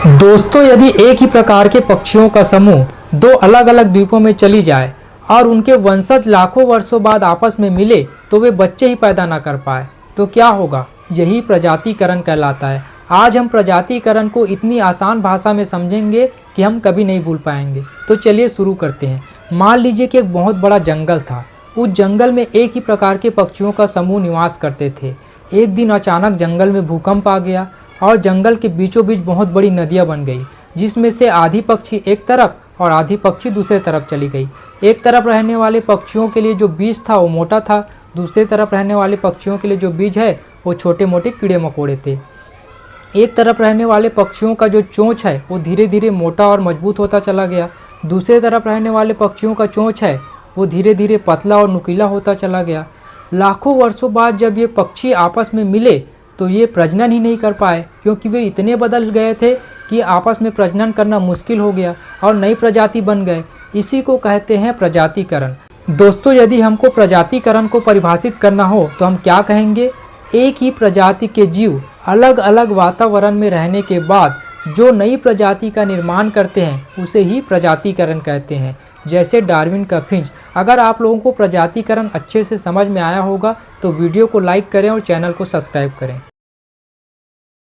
दोस्तों, यदि एक ही प्रकार के पक्षियों का समूह दो अलग अलग द्वीपों में चली जाए और उनके वंशज लाखों वर्षों बाद आपस में मिले तो वे बच्चे ही पैदा ना कर पाए तो क्या होगा? यही प्रजातिकरण कहलाता है। आज हम प्रजातिकरण को इतनी आसान भाषा में समझेंगे कि हम कभी नहीं भूल पाएंगे। तो चलिए शुरू करते हैं। मान लीजिए कि एक बहुत बड़ा जंगल था। उस जंगल में एक ही प्रकार के पक्षियों का समूह निवास करते थे। एक दिन अचानक जंगल में भूकंप आ गया और जंगल के बीचों बीच बहुत बड़ी नदियाँ बन गई, जिसमें से आधी पक्षी एक तरफ और आधी पक्षी दूसरे तरफ चली गई। एक तरफ रहने वाले पक्षियों के लिए जो बीज था वो मोटा था, दूसरी तरफ रहने वाले पक्षियों के लिए जो बीज है वो छोटे मोटे कीड़े मकोड़े थे। एक तरफ रहने वाले पक्षियों का जो चोंच है वो धीरे धीरे मोटा और मजबूत होता चला गया, दूसरी तरफ रहने वाले पक्षियों का चोंच है वो धीरे धीरे पतला और नुकीला होता चला गया। लाखों वर्षों बाद जब ये पक्षी आपस में मिले तो ये प्रजनन ही नहीं कर पाए, क्योंकि वे इतने बदल गए थे कि आपस में प्रजनन करना मुश्किल हो गया और नई प्रजाति बन गए। इसी को कहते हैं प्रजातिकरण। दोस्तों, यदि हमको प्रजातिकरण को परिभाषित करना हो तो हम क्या कहेंगे? एक ही प्रजाति के जीव अलग अलग वातावरण में रहने के बाद जो नई प्रजाति का निर्माण करते हैं उसे ही प्रजातिकरण कहते हैं। जैसे डार्विन का फिंच। अगर आप लोगों को प्रजातिकरण अच्छे से समझ में आया होगा तो वीडियो को लाइक करें और चैनल को सब्सक्राइब करें।